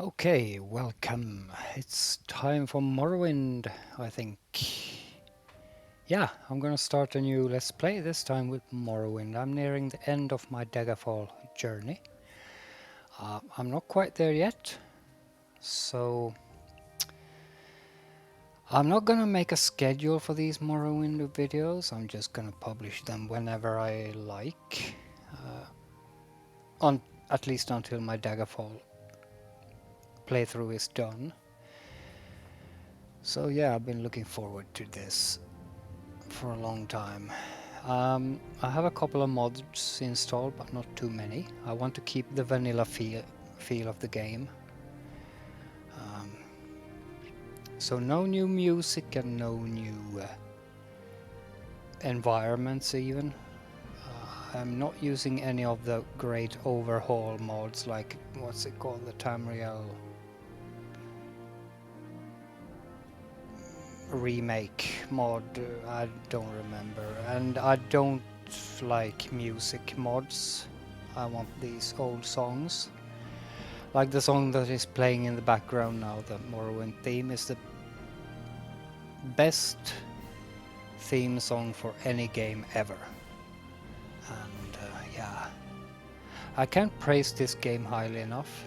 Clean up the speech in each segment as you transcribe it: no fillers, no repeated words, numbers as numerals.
Okay, welcome. It's time for Morrowind, I think. Yeah, I'm gonna start a new Let's Play, this time with Morrowind. I'm nearing the end of my Daggerfall journey. I'm not quite there yet, so I'm not gonna make a schedule for these Morrowind videos. I'm just gonna publish them whenever I like, on at least until my Daggerfall playthrough is done. So yeah, I've been looking forward to this for a long time. I have a couple of mods installed, but not too many. I want to keep the vanilla feel of the game. Um, so no new music and no new environments even. I'm not using any of the great overhaul mods like, what's it called, the Tamriel remake mod, I don't remember. And I don't like music mods. I want these old songs. Like the song that is playing in the background now, the Morrowind theme, is the best theme song for any game ever. And yeah, I can't praise this game highly enough.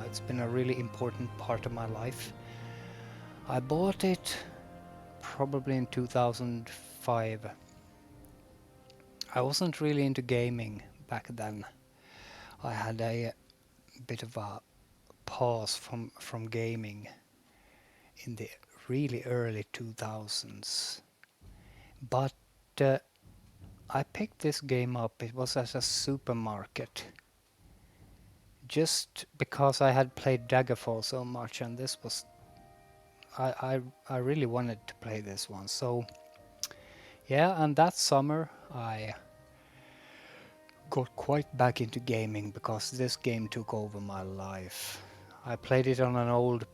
It's been a really important part of my life. I bought it probably in 2005. I wasn't really into gaming back then. I had a bit of a pause from gaming in the really early 2000s. But I picked this game up, it was at a supermarket. Just because I had played Daggerfall so much, and this was... I really wanted to play this one. So yeah, and that summer I got quite back into gaming because this game took over my life. I played it on an old,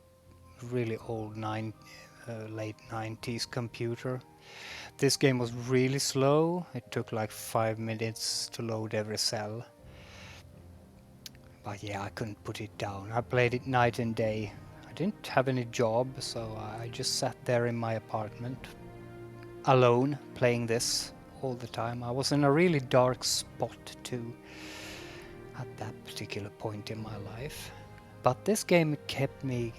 really old late 90s computer. This game was really slow. It took like 5 minutes to load every cell. But yeah, I couldn't put it down. I played it night and day. I didn't have any job, so I just sat there in my apartment alone playing this all the time. I was in a really dark spot too at that particular point in my life. But this game kept me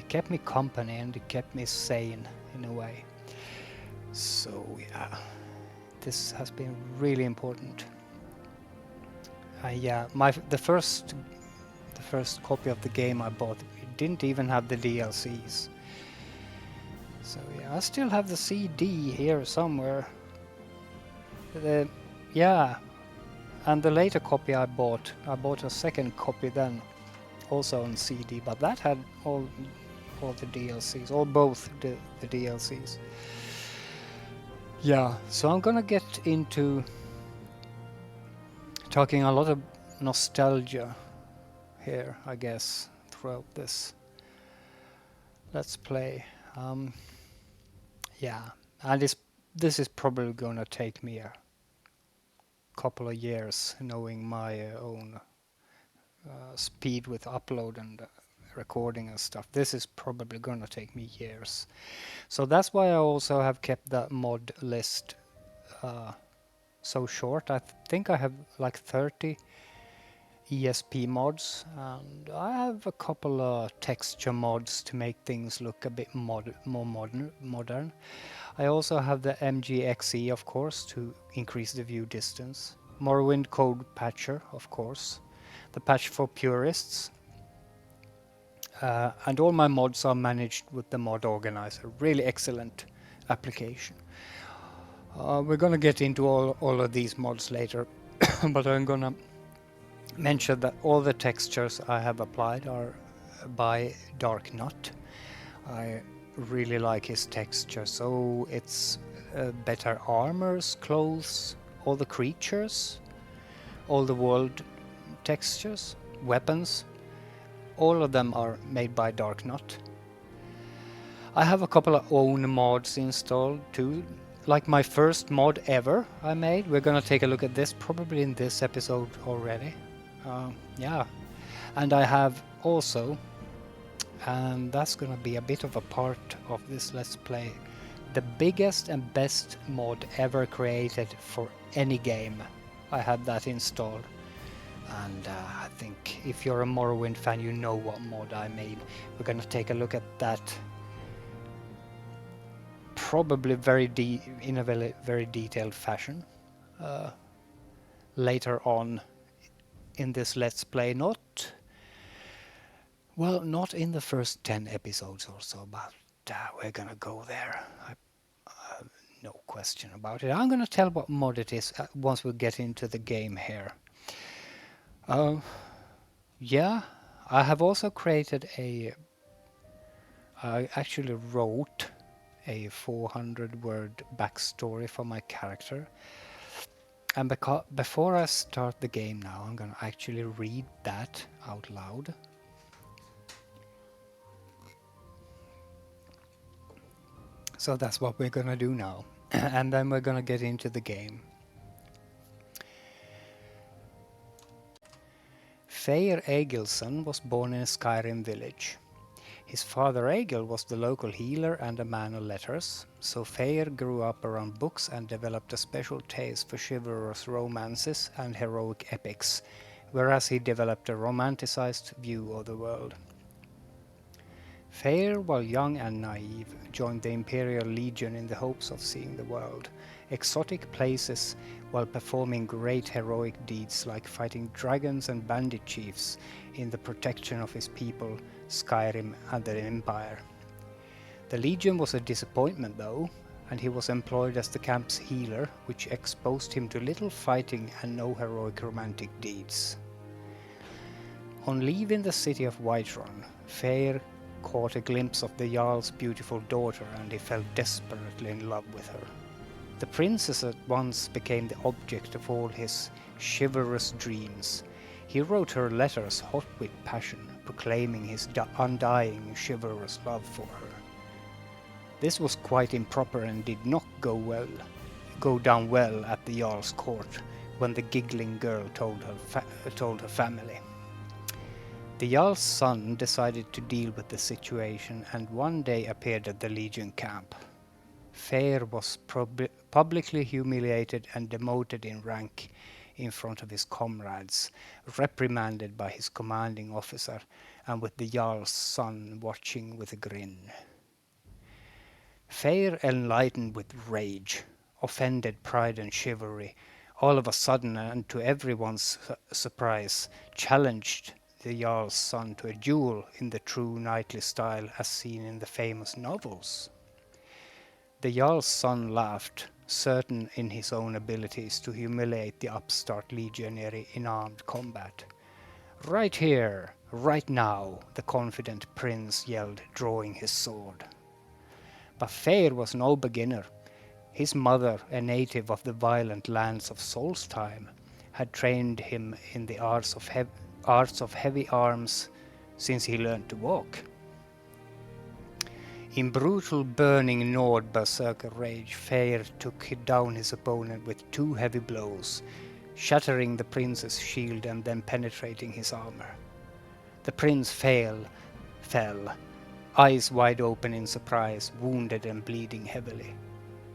kept me company, and it kept me sane in a way. So yeah, this has been really important. Yeah, the first copy of the game I bought, it didn't even have the DLCs. So yeah, I still have the CD here somewhere. Yeah, and the later copy I bought a second copy then, also on CD, but that had all the DLCs, or both the DLCs. Yeah, so I'm gonna get into talking a lot of nostalgia here, I guess, throughout this Let's Play. Yeah, and this is probably gonna take me a couple of years, knowing my own speed with upload and recording and stuff. This is probably gonna take me years. So that's why I also have kept that mod list so short. I think I have like 30 ESP mods, and I have a couple of texture mods to make things look a bit more modern. I also have the MGXE, of course, to increase the view distance. Morrowind Code Patcher, of course. The patch for purists. And all my mods are managed with the mod organizer. Really excellent application. We're gonna get into all of these mods later, but I'm gonna mention that all the textures I have applied are by Dark Nut. I really like his texture, so it's better armors, clothes, all the creatures, all the world textures, weapons, all of them are made by Dark Nut. I have a couple of own mods installed too, like my first mod ever I made. We're gonna take a look at this probably in this episode already. Yeah, and I have also, and that's gonna be a bit of a part of this Let's Play, the biggest and best mod ever created for any game. I had that installed, and I think if you're a Morrowind fan, you know what mod I made. We're gonna take a look at that, probably in a very detailed fashion later on in this Let's Play. Not in the first 10 episodes or so, but we're gonna go there. No question about it. I'm gonna tell what mod it is once we get into the game here. Yeah, I have also created I actually wrote a 400-word backstory for my character. And before I start the game now, I'm gonna actually read that out loud. So that's what we're gonna do now. And then we're gonna get into the game. Faejir Aegilsson was born in a Skyrim village. His father Aegil was the local healer and a man of letters, so Faejir grew up around books and developed a special taste for chivalrous romances and heroic epics, whereas he developed a romanticized view of the world. Faejir, while young and naive, joined the Imperial Legion in the hopes of seeing the world, exotic places, while performing great heroic deeds like fighting dragons and bandit chiefs in the protection of his people, Skyrim and the Empire. The Legion was a disappointment though, and he was employed as the camp's healer, which exposed him to little fighting and no heroic romantic deeds. On leaving the city of Whiterun, Faejir caught a glimpse of the Jarl's beautiful daughter, and he fell desperately in love with her. The princess at once became the object of all his chivalrous dreams. He wrote her letters hot with passion, proclaiming his undying chivalrous love for her. This was quite improper and did not go down well at the Jarl's court when the giggling girl told her family. The Jarl's son decided to deal with the situation and one day appeared at the Legion camp. Faejir was publicly humiliated and demoted in rank in front of his comrades, reprimanded by his commanding officer, and with the Jarl's son watching with a grin. Faejir, enlightened with rage, offended pride and chivalry, all of a sudden and to everyone's surprise, challenged the Jarl's son to a duel in the true knightly style as seen in the famous novels. The Jarl's son laughed, certain in his own abilities to humiliate the upstart legionary in armed combat. "Right here, right now," the confident prince yelled, drawing his sword. But Faejir was no beginner. His mother, a native of the violent lands of Solstheim, had trained him in the arts of heavy arms since he learned to walk. In brutal, burning, gnawed berserker rage, Faejir took down his opponent with 2 heavy blows, shattering the prince's shield and then penetrating his armor. The prince fell, eyes wide open in surprise, wounded and bleeding heavily.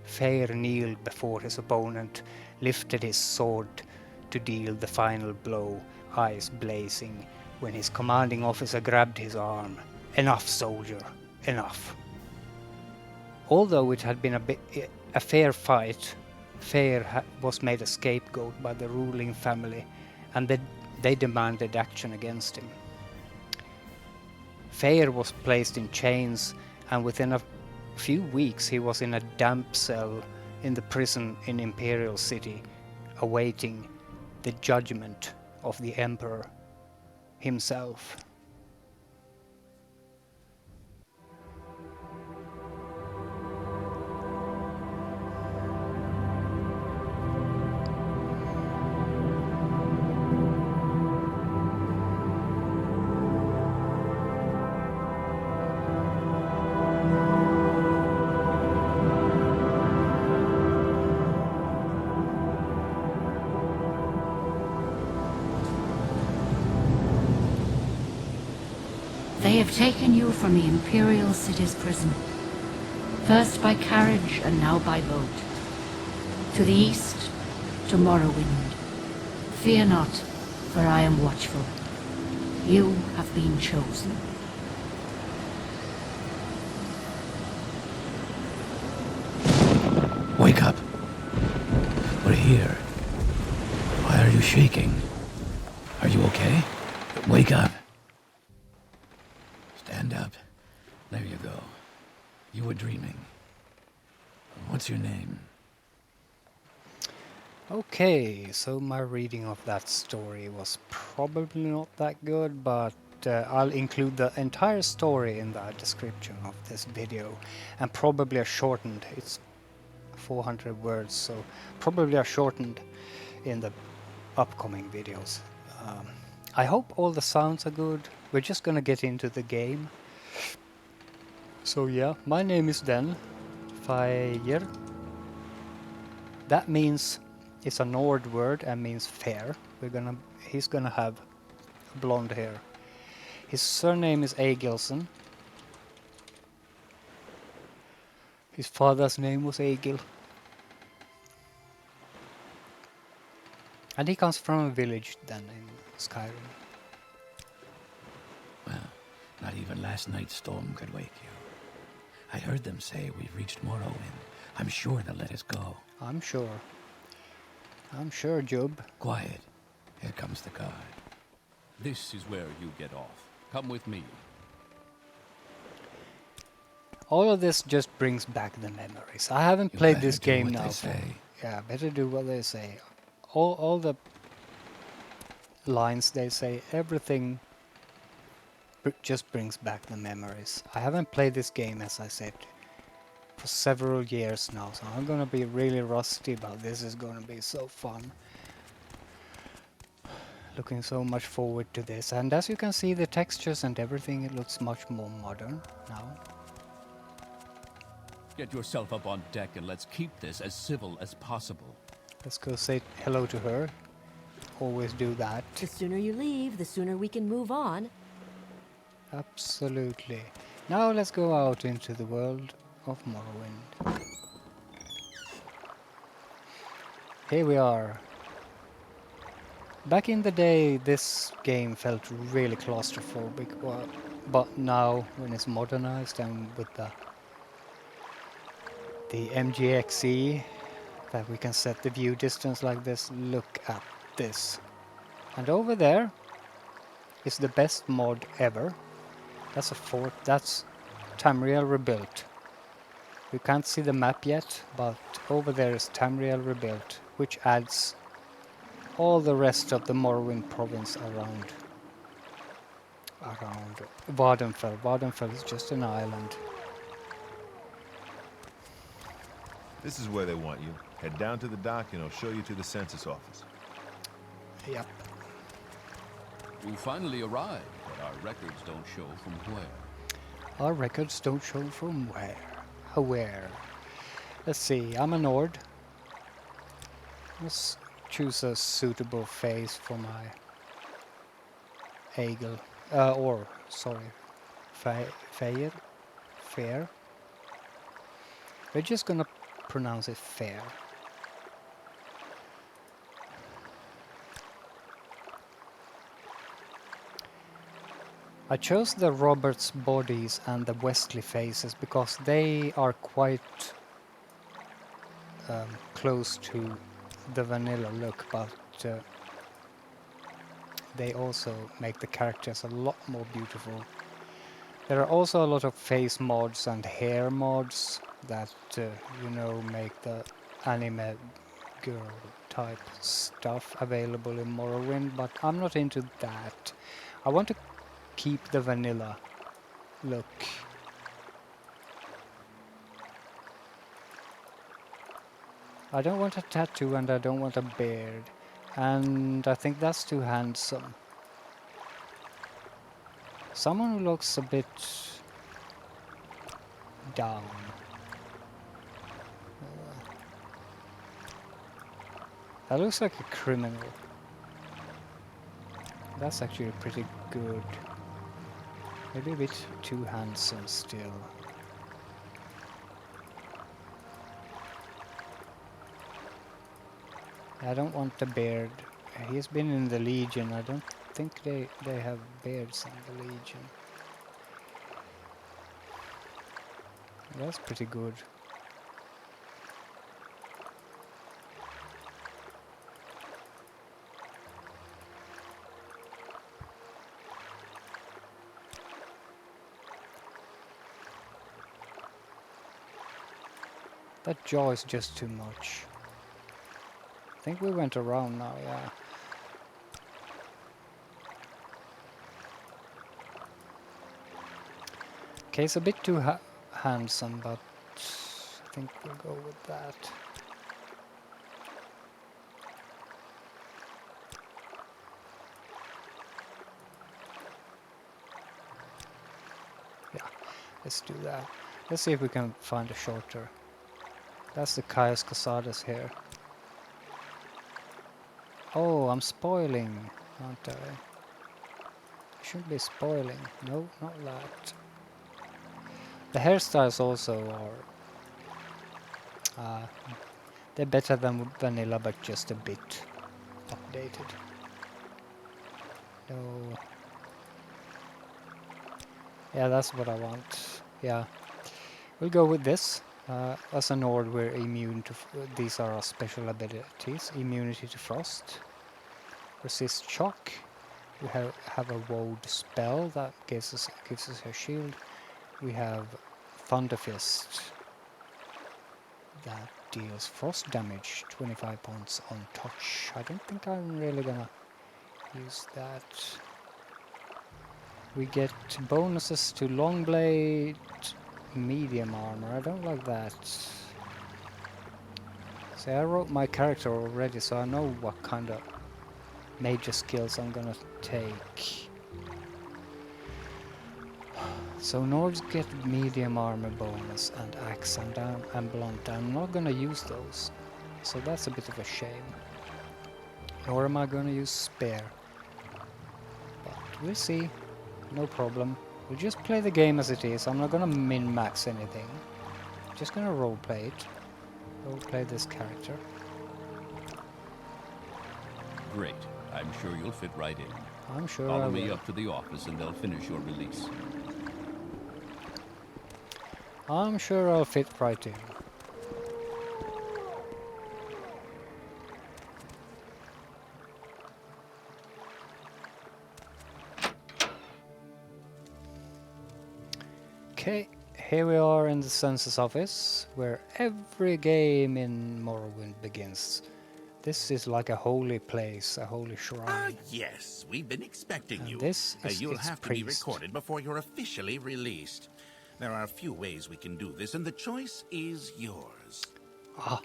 Faejir kneeled before his opponent, lifted his sword to deal the final blow, eyes blazing, when his commanding officer grabbed his arm. "Enough, soldier, enough." Although it had been a fair fight, Faejir was made a scapegoat by the ruling family, and they demanded action against him. Faejir was placed in chains, and within a few weeks he was in a damp cell in the prison in Imperial City, awaiting the judgment of the Emperor himself. They have taken you from the Imperial city's prison, first by carriage and now by boat. To the east, to Morrowind. Fear not, for I am watchful. You have been chosen. Wake up. We're here. Why are you shaking? Are you okay? Wake up. Stand up. There you go. You were dreaming. What's your name? Okay, so my reading of that story was probably not that good, but I'll include the entire story in the description of this video, and probably a shortened. It's 400 words, so probably a shortened in the upcoming videos. I hope all the sounds are good. We're just gonna get into the game. So yeah, my name is then Faejir. That means it's a Nord word and means fair. He's gonna have blonde hair. His surname is Aegilsson. His father's name was Aegil. And he comes from a village then in Skyrim. Well, not even last night's storm could wake you. I heard them say we've reached Morrowind. I'm sure they'll let us go. I'm sure. I'm sure, Job. Quiet. Here comes the guard. This is where you get off. Come with me. All of this just brings back the memories. I haven't played this game now. Yeah, better do what they say. All the lines they say, everything just brings back the memories. I haven't played this game, as I said, for several years now, so I'm gonna be really rusty, but this is gonna be so fun. Looking so much forward to this, and as you can see, the textures and everything, it looks much more modern now. Get yourself up on deck and let's keep this as civil as possible. Let's go say hello to her. Always do that. The sooner you leave, the sooner we can move on. Absolutely. Now let's go out into the world of Morrowind. Here we are. Back in the day, this game felt really claustrophobic, but now, when it's modernized and with the MGXE, that we can set the view distance like this, look at this. And over there is the best mod ever. That's a fort, that's Tamriel rebuilt. You can't see the map yet, but over there is Tamriel rebuilt, which adds all the rest of the Morrowind province around Vvardenfell. Vvardenfell is just an island. This is where they want you. Head down to the dock and I'll show you to the census office. Yep. You finally arrived, but our records don't show from where. Our records don't show from where. Where? Let's see, I'm a Nord. Let's choose a suitable face for my Aegil. Faejir? Fair? We're just gonna pronounce it fair. I chose the Roberts bodies and the Westly faces because they are quite close to the vanilla look, but they also make the characters a lot more beautiful. There are also a lot of face mods and hair mods that, make the anime girl type stuff available in Morrowind, but I'm not into that. I want to keep the vanilla look. I don't want a tattoo and I don't want a beard, and I think that's too handsome. Someone who looks a bit down. That looks like a criminal. That's actually pretty good. Maybe a bit too handsome still. I don't want the beard. He's been in the Legion. I don't think they have beards in the Legion. That's pretty good. That jaw is just too much. I think we went around now, yeah. Okay, it's a bit too handsome, but I think we'll go with that. Yeah, let's do that. Let's see if we can find a shorter. That's the Caius Casadas here. Oh, I'm spoiling, aren't I? I shouldn't be spoiling. No, not that. The hairstyles also are... they're better than vanilla, but just a bit updated. No. Yeah, that's what I want. Yeah. We'll go with this. As a Nord, we're immune to... these are our special abilities. Immunity to frost. Resist shock. We have a woad spell that gives us a shield. We have Thunder Fist that deals frost damage, 25 points on touch. I don't think I'm really gonna use that. We get bonuses to long blade, medium armor. I don't like that. See, I wrote my character already, so I know what kind of major skills I'm gonna take. So Nords get medium armor bonus and axe and blunt. I'm not gonna use those, so that's a bit of a shame. Nor am I gonna use spear. But we'll see, no problem. We'll just play the game as it is. I'm not gonna min-max anything. Just gonna roleplay it. Roleplay this character. Great. I'm sure you'll fit right in. I'm sure I Follow me will. up to the office and they'll finish your release. I'm sure I'll fit right in. Okay, here we are in the census office, where every game in Morrowind begins. This is like a holy place, a holy Ah, shrine. yes, we've been expecting And you. this is You'll its have to be priest. recorded before you're officially released. There are a few ways we can do this, and the choice is yours. Ah.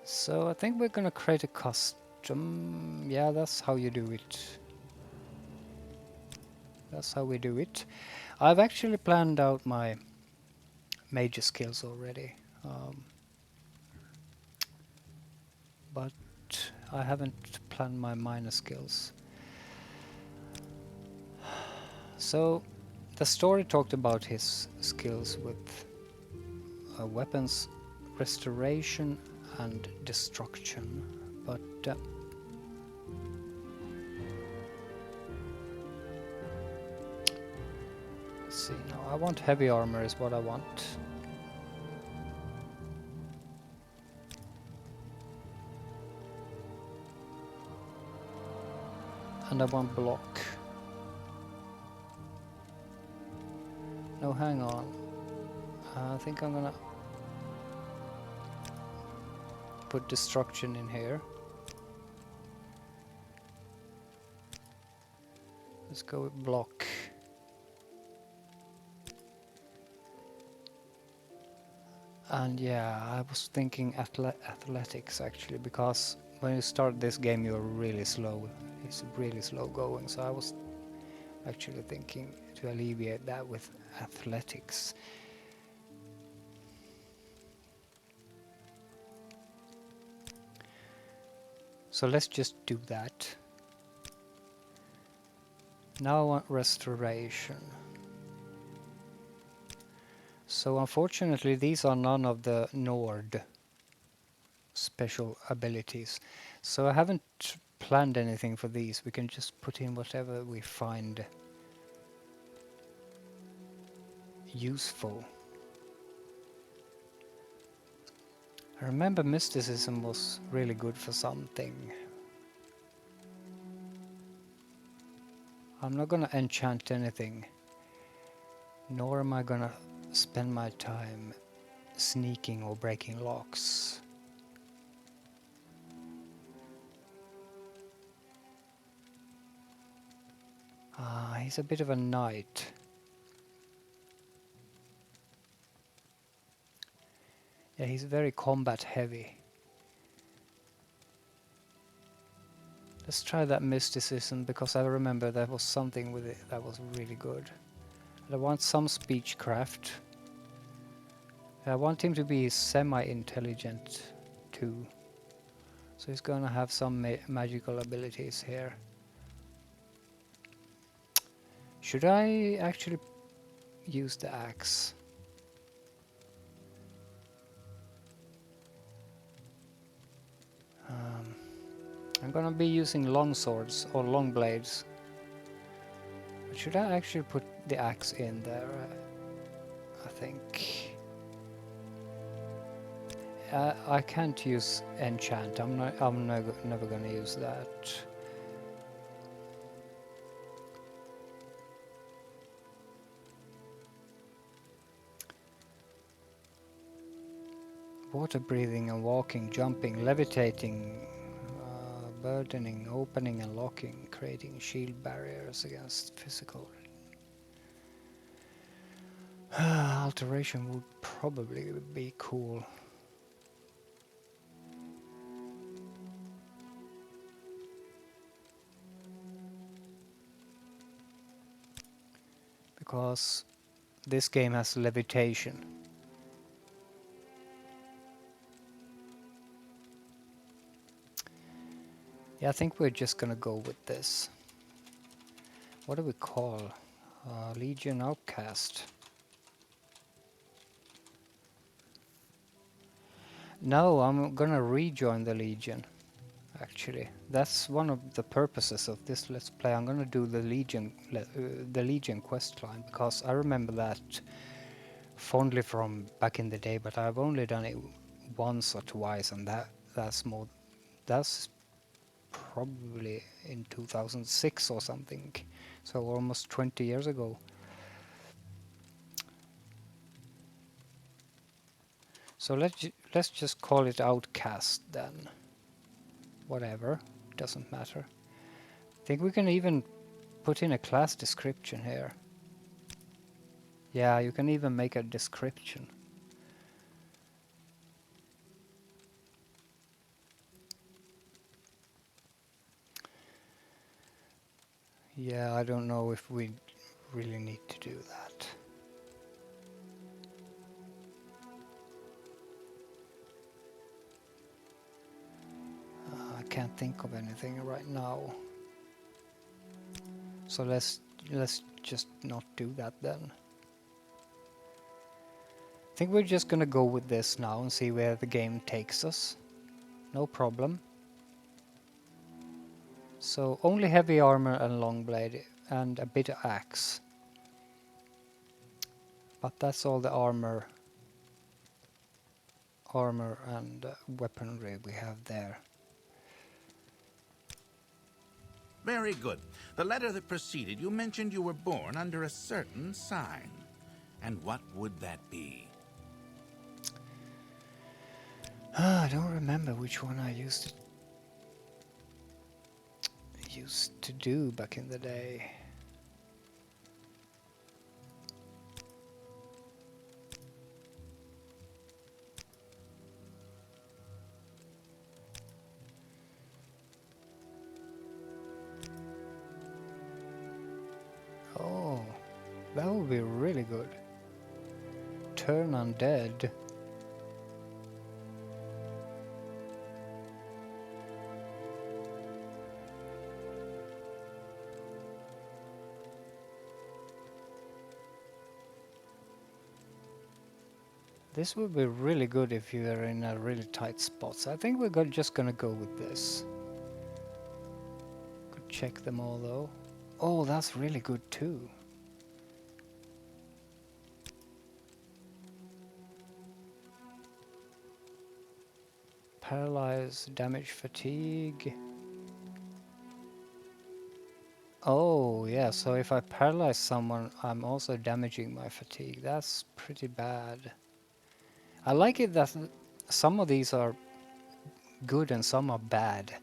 So I think we're gonna create a custom. Yeah, that's how you do it. That's how we do it. I've actually planned out my major skills already. But I haven't planned my minor skills. So the story talked about his skills with weapons restoration and destruction, but let's see now. I want heavy armor is what I want. And I want block. No, hang on. I think I'm gonna put destruction in here. Let's go with block. And yeah, I was thinking athletics actually, because when you start this game you're really slow. It's really slow going, so I was actually thinking to alleviate that with athletics. So let's just do that. Now I want restoration. So unfortunately these are none of the Nord special abilities. So I haven't planned anything for these. We can just put in whatever we find useful. I remember mysticism was really good for something. I'm not gonna enchant anything, nor am I gonna spend my time sneaking or breaking locks. He's a bit of a knight. Yeah, he's very combat heavy. Let's try that mysticism, because I remember there was something with it that was really good. And I want some speechcraft. I want him to be semi-intelligent too. So he's gonna have some magical abilities here. Should I actually use the axe? I'm gonna be using long swords or long blades. But should I actually put the axe in there? I think I can't use enchant. I'm never gonna use that. Water breathing and walking, jumping, levitating, burdening, opening and locking, creating shield barriers against physical. Alteration would probably be cool. Because this game has levitation. Yeah, I think we're just gonna go with this. What do we call? Legion Outcast. No, I'm gonna rejoin the Legion. Actually, that's one of the purposes of this Let's Play. I'm gonna do the Legion quest line, because I remember that fondly from back in the day, but I've only done it once or twice, and that's probably in 2006 or something, so almost 20 years ago. So let's just call it Outcast then. Whatever, doesn't matter. I think we can even put in a class description here. Yeah, you can even make a description. Yeah, I don't know if we really need to do that. I can't think of anything right now. So let's just not do that then. I think we're just gonna go with this now and see where the game takes us. No problem. So only heavy armor and long blade and a bit of axe. But that's all the armor and weaponry we have there. Very good. The letter that preceded you mentioned you were born under a certain sign. And what would that be? I don't remember which one I used to do back in the day. Oh, that would be really good. Turn undead. This would be really good if you are in a really tight spot. So I think we're just gonna go with this. Could check them all though. Oh, that's really good too. Paralyze, damage, fatigue. Oh, yeah, so if I paralyze someone, I'm also damaging my fatigue. That's pretty bad. I like it that some of these are good and some are bad.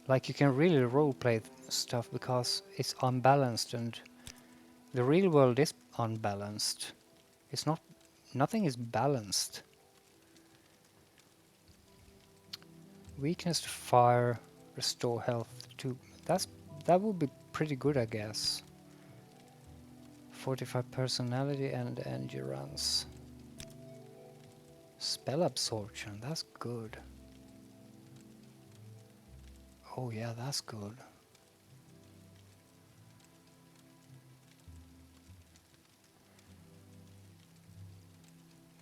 Like you can really roleplay stuff because it's unbalanced, and the real world is unbalanced. It's not, nothing is balanced. Weakness to fire, restore health to, that would be pretty good, I guess. Fortify personality and endurance. Spell absorption, that's good. Oh yeah, that's good.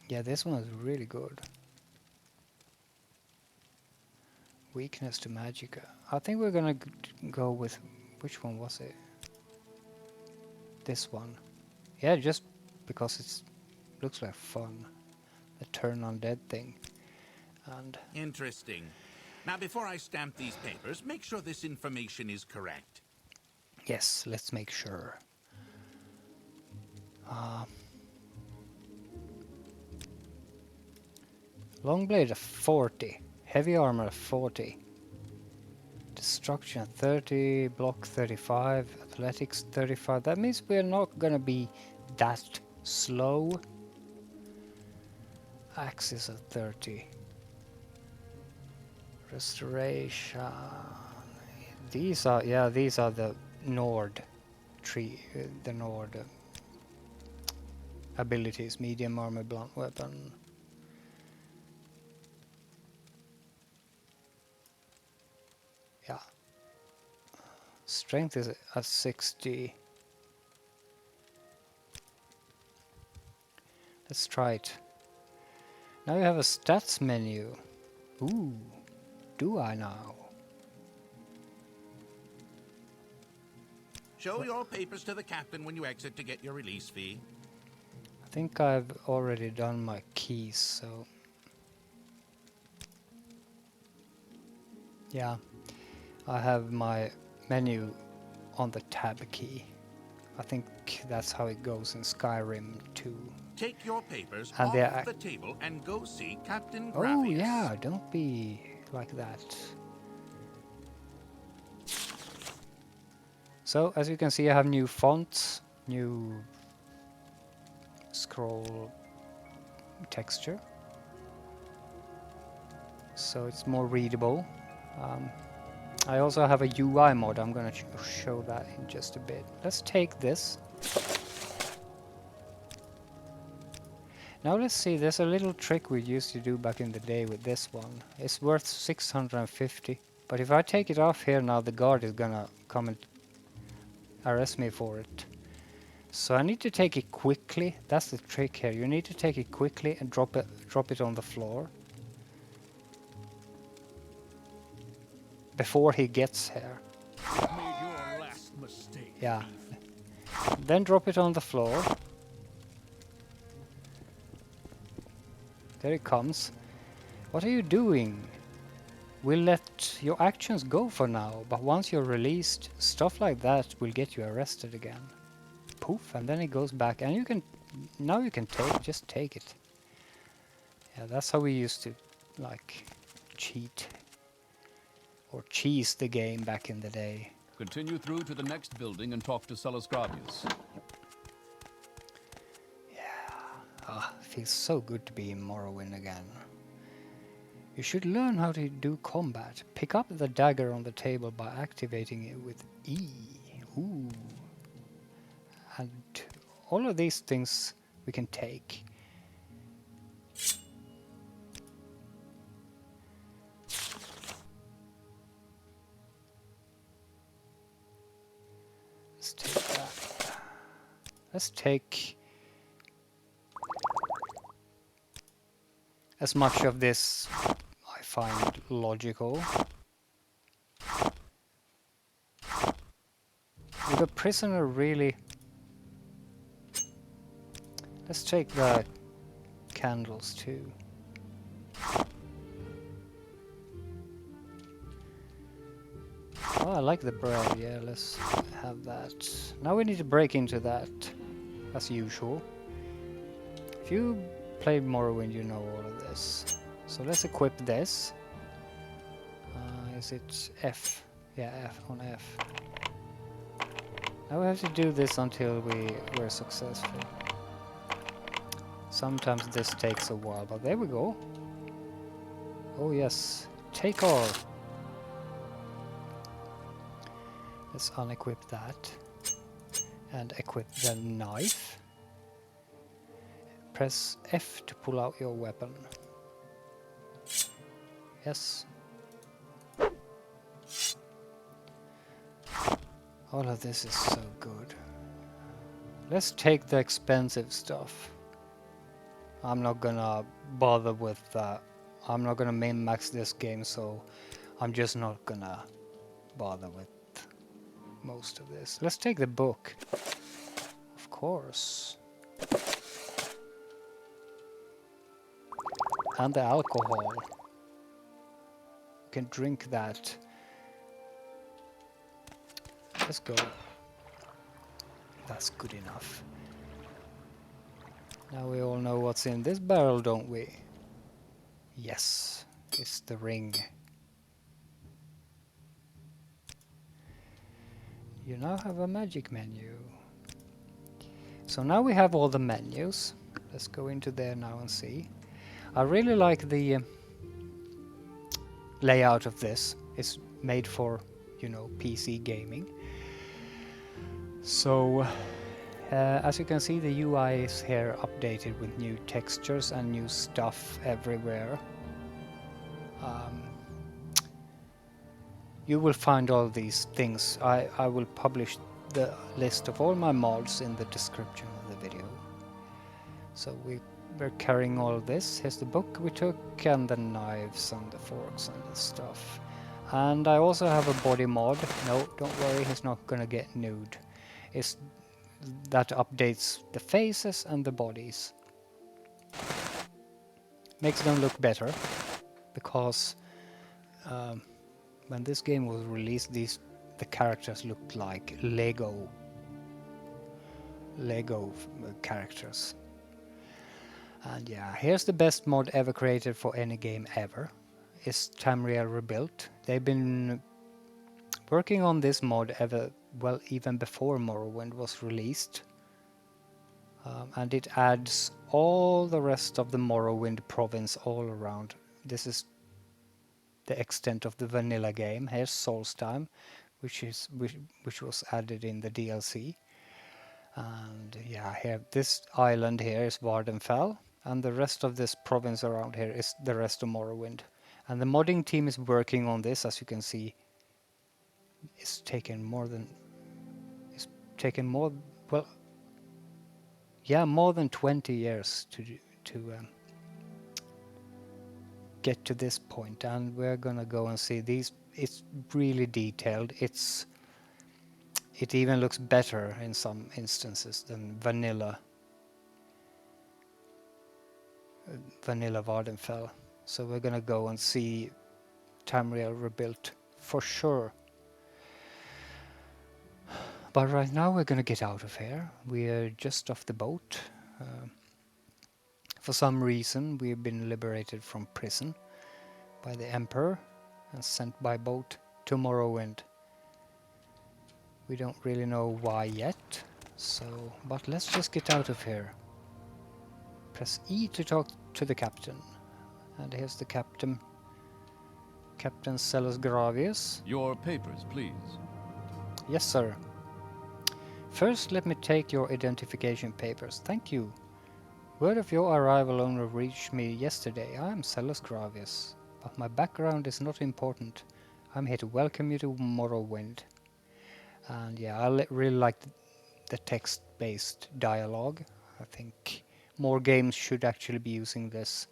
Yeah, this one is really good. Weakness to magicka. I think we're gonna go with, which one was it? This one. Yeah, just because it looks like fun. The turn undead thing. And Interesting. Now, before I stamp these papers, make sure this information is correct. yes, let's make sure. Long blade of 40. Heavy armor of 40. Destruction 30, block 35, athletics 35. That means we're not gonna be that slow. Axis of 30. Restoration. These are, yeah, these are the Nord tree, the Nord abilities. Medium armor, blunt weapon. Yeah. Strength is at 60. Let's try it. Now you have a stats menu. Ooh, do I now? Show your papers to the captain when you exit to get your release fee. I think I've already done my keys, so... Yeah, I have my menu on the tab key. I think that's how it goes in Skyrim too. Take your papers And off the table and go see Captain Gravius. Oh yeah, don't be like that. So as you can see, I have new fonts, new scroll texture, so it's more readable. I also have a UI mod. I'm gonna show that in just a bit. Let's take this. Now let's see, there's a little trick we used to do back in the day with this one. It's worth 650, but if I take it off here now, the guard is gonna come and arrest me for it. So I need to take it quickly. That's the trick here. You need to take it quickly and drop it on the floor before he gets here. Made your last mistake. Yeah. Then drop it on the floor. There it comes. What are you doing? We'll let your actions go for now, but once you're released, stuff like that will get you arrested again. Poof, and then it goes back, and you can, now you can just take it. Yeah, that's how we used to, like, cheat or cheese the game back in the day. Continue through to the next building and talk to Sellus Gravius. Feels so good to be in Morrowind again. You should learn how to do combat. Pick up the dagger on the table by activating it with E. Ooh. And all of these things we can take. Let's take that. Let's take... as much of this I find logical. Would a prisoner really... Let's take the candles too. Oh, I like the bread, yeah, let's have that. Now we need to break into that, as usual. If you played Morrowind, you know all of this. So let's equip this. Is it F? Yeah, F on F. Now we have to do this until we're successful. Sometimes this takes a while, but there we go. Oh yes, take all. Let's unequip that and equip the knife. Press F to pull out your weapon. Yes. All of this is so good. Let's take the expensive stuff. I'm not gonna bother with that. I'm not gonna min-max this game, so I'm just not gonna bother with most of this. Let's take the book. Of course. And the alcohol. You can drink that. Let's go. That's good enough. Now we all know what's in this barrel, don't we? Yes, it's the ring. You now have a magic menu. So now we have all the menus. Let's go into there now and see. I really like the layout of this. It's made for, you know, PC gaming. So as you can see, the UI is here updated with new textures and new stuff everywhere. You will find all these things. I will publish the list of all my mods in the description of the video. So we're carrying all this. Here's the book we took, and the knives and the forks and the stuff. And I also have a body mod. No, don't worry, he's not gonna get nude. It's that updates the faces and the bodies. Makes them look better, because when this game was released, the characters looked like Lego characters. And yeah, here's the best mod ever created for any game ever. It's Tamriel Rebuilt. They've been working on this mod even before Morrowind was released. And it adds all the rest of the Morrowind province all around. This is the extent of the vanilla game. Here's Solstheim, which was added in the DLC. And yeah, here this island here is Vardenfell, and the rest of this province around here is the rest of Morrowind. And the modding team is working on this, as you can see. It's taken more than 20 years to get to this point, and we're gonna go and see these. It's really detailed. It even looks better in some instances than vanilla Vardenfell. So we're gonna go and see Tamriel Rebuilt for sure. But right now we're gonna get out of here. We're just off the boat. For some reason we've been liberated from prison by the Emperor and sent by boat to Morrowind. We don't really know why yet, but let's just get out of here. Press E to talk to the captain. And here's the captain. Captain Sellus Gravius. Your papers, please. Yes, sir. First, let me take your identification papers. Thank you. Word of your arrival only reached me yesterday. I am Sellus Gravius, but my background is not important. I'm here to welcome you to Morrowind. And yeah, I really like the text-based dialogue. I think more games should actually be using this.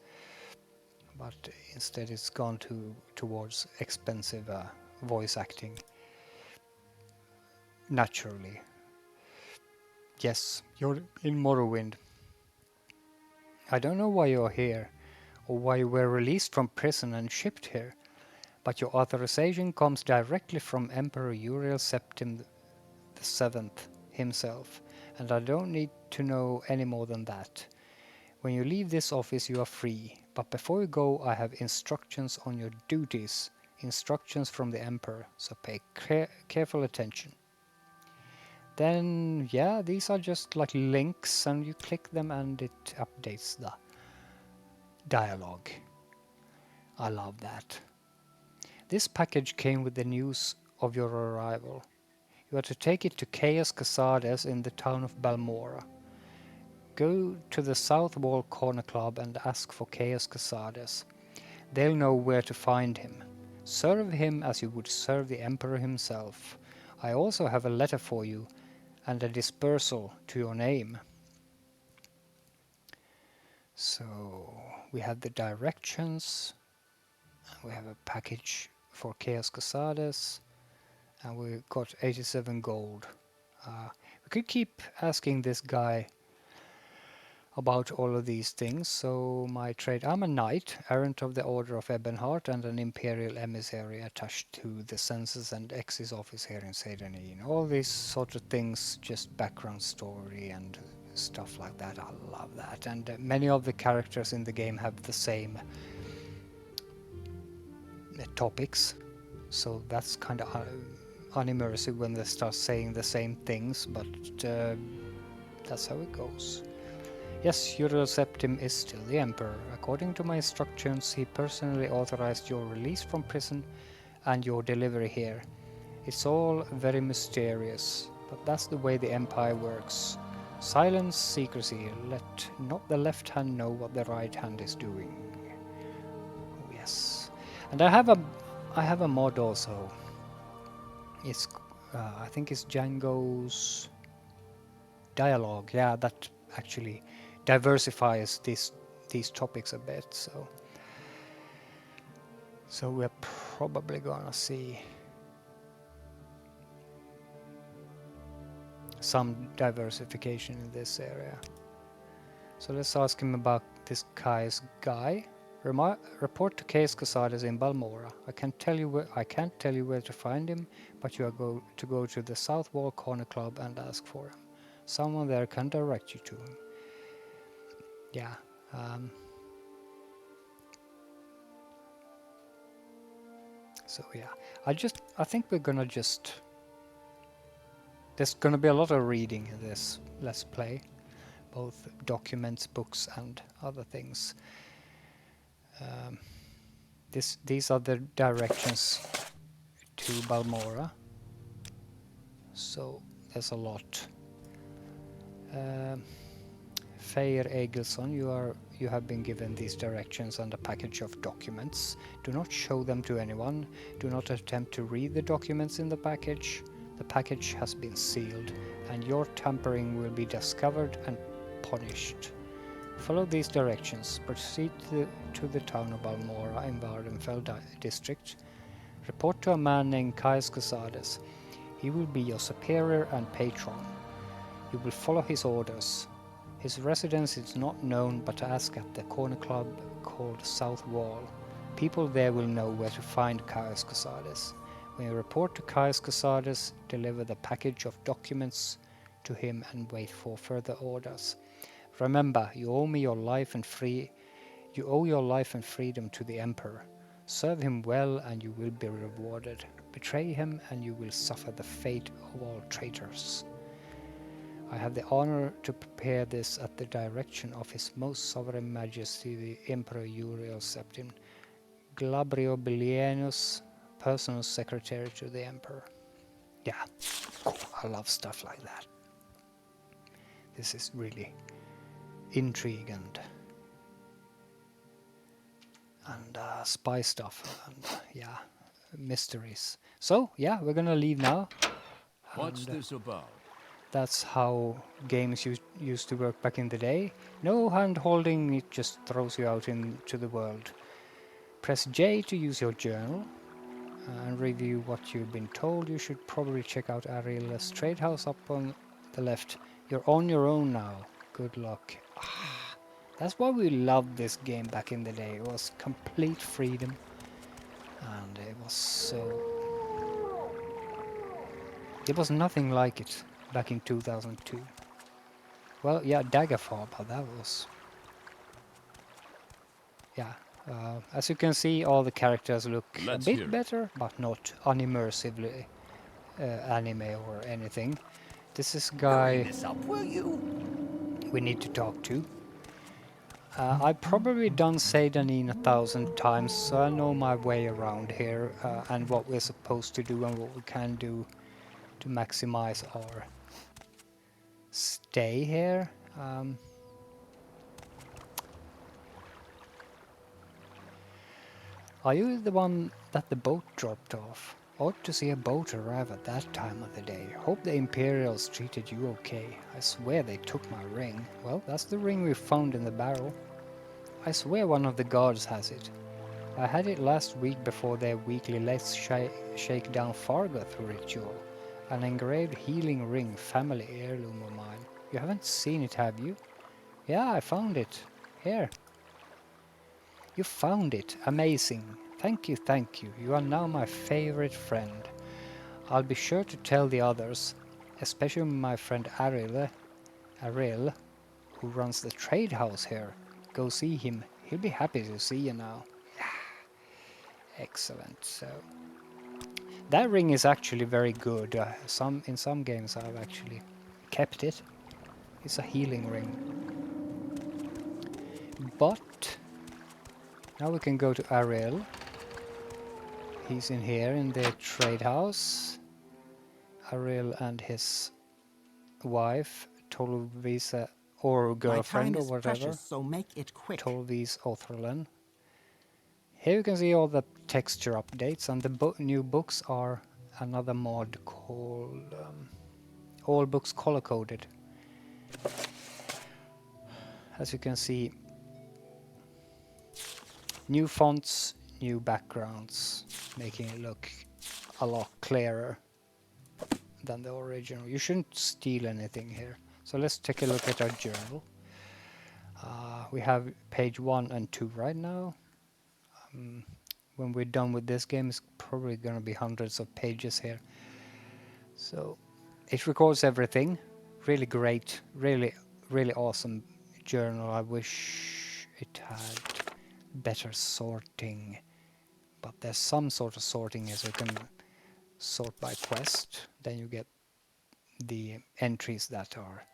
but instead it's gone towards expensive voice acting naturally. Yes, you're in Morrowind. I don't know why you're here, or why you were released from prison and shipped here, but your authorization comes directly from Emperor Uriel Septim the Seventh himself, and I don't need to know any more than that. When you leave this office you are free, but before you go I have instructions on your duties, instructions from the Emperor, so pay careful attention. Then, yeah, these are just like links, and you click them and it updates the dialogue. I love that. This package came with the news of your arrival. You are to take it to Chaos Casades in the town of Balmora. Go to the South Wall Corner Club and ask for Chaos Casades. They'll know where to find him. Serve him as you would serve the Emperor himself. I also have a letter for you and a dispersal to your name. So we have the directions, we have a package for Chaos Casades, and we got 87 gold. We could keep asking this guy about all of these things. So my trade, I'm a knight, errant of the Order of Ebonheart and an Imperial emissary attached to the Census and Exis office here in Seydeneen. All these sort of things, just background story and stuff like that. I love that. And many of the characters in the game have the same topics. So that's kind of unimmersive when they start saying the same things, but that's how it goes. Yes, Uriel Septim is still the Emperor. According to my instructions, he personally authorized your release from prison and your delivery here. It's all very mysterious, but that's the way the Empire works. Silence, secrecy, let not the left hand know what the right hand is doing. Oh, yes. And I have a mod also. It's I think it's Django's dialogue. Yeah, that actually diversifies these topics a bit. So we're probably gonna see some diversification in this area. So let's ask him about this Kai's guy. Report to Case Casades in Balmora. I can't tell you where to find him, but you are to go to the South Wall Corner Club and ask for him. Someone there can direct you to him. Yeah. So yeah, I think we're gonna just. There's gonna be a lot of reading in this Let's Play, both documents, books, and other things. These are the directions to Balmora. So there's a lot. Faejir Aegilsson, you have been given these directions and a package of documents. Do not show them to anyone. Do not attempt to read the documents in the package. The package has been sealed, and your tampering will be discovered and punished. Follow these directions. Proceed to the town of Balmora in Vardenfell district. Report to a man named Kais Casades. He will be your superior and patron. You will follow his orders. His residence is not known, but ask at the corner club called South Wall. People there will know where to find Kais Casades. When you report to Kais Casades, deliver the package of documents to him and wait for further orders. Remember, you owe your life and freedom to the Emperor. Serve him well and you will be rewarded. Betray him and you will suffer the fate of all traitors. I have the honor to prepare this at the direction of His Most Sovereign Majesty the Emperor Uriel Septim, Glabrio Bilienus, personal secretary to the Emperor. Yeah, cool. I love stuff like that. This is really intrigue and spy stuff and yeah, mysteries. So yeah, we're gonna leave now. What's this about? That's how games used to work back in the day. No hand holding, it just throws you out into the world. Press J to use your journal and review what you've been told. You should probably check out Aegil's trade house up on the left. You're on your own now. Good luck. That's why we loved this game back in the day. It was complete freedom. And it was so... There was nothing like it back in 2002. Well, yeah, Daggerfall, but that was... Yeah. As you can see, all the characters look Let's a hear bit it. better, but not unimmersively anime or anything. This is guy This up, will you? we need to talk to. I've probably done Seidanin 1,000 times, so I know my way around here and what we're supposed to do and what we can do to maximize our stay here. Are you the one that the boat dropped off? Ought to see a boat arrive at that time of the day. Hope the Imperials treated you okay. I swear they took my ring. Well, that's the ring we found in the barrel. I swear one of the guards has it. I had it last week before their weekly Let's Shake Down Fargoth ritual. An engraved healing ring, family heirloom of mine. You haven't seen it, have you? Yeah, I found it. Here. You found it. Amazing. Thank you, thank you. You are now my favorite friend. I'll be sure to tell the others, especially my friend Aril, who runs the trade house here. Go see him. He'll be happy to see you now. Excellent. So that ring is actually very good. In some games I've actually kept it. It's a healing ring. But now we can go to Ariel. He's in here in the trade house. Ariel and his wife, Tolvisa, or girlfriend or whatever. Precious, so make it quick. Tolvis Otherlen. Here you can see all the texture updates, and the new books are another mod called All Books Color Coded. As you can see, new fonts, new backgrounds, making it look a lot clearer than the original. You shouldn't steal anything here. So let's take a look at our journal. We have page 1 and 2 right now. When we're done with this game, it's probably going to be hundreds of pages here. So it records everything. Really great, really awesome journal. I wish it had better sorting, but there's some sort of sorting as you can sort by quest. Then you get the entries that are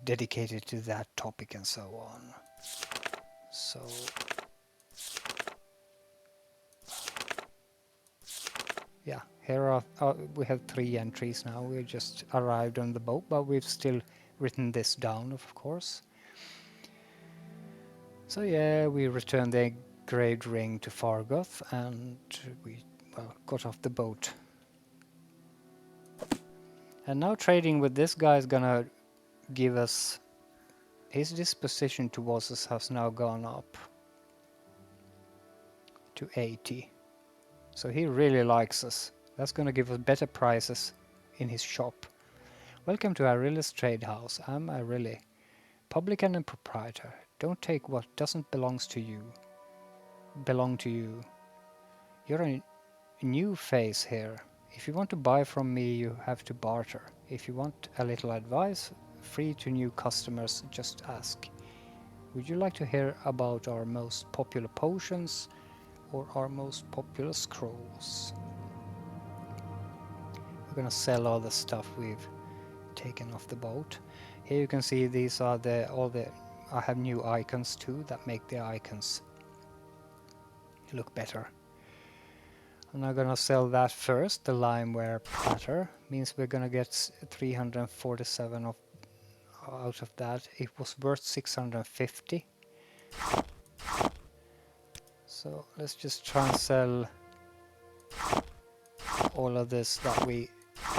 dedicated to that topic and so on. So yeah, here are we have 3 entries now. We just arrived on the boat, but we've still written this down, of course. So yeah, we returned the engraved ring to Fargoth, and we got off the boat. And now trading with this guy is gonna give us... His disposition towards us has now gone up to 80. So he really likes us. That's gonna give us better prices in his shop. Welcome to Aegil's trade house. I'm Aegil, publican and proprietor. Don't take what doesn't belong to you. You're a new face here. If you want to buy from me, you have to barter. If you want a little advice, free to new customers, just ask. Would you like to hear about our most popular potions or our most popular scrolls? We're gonna sell all the stuff we've taken off the boat. Here you can see these are I have new icons too that make the icons look better. I'm not gonna sell that first. The limeware platter means we're gonna get 347 out of that. It was worth 650. So let's just try and sell all of this that we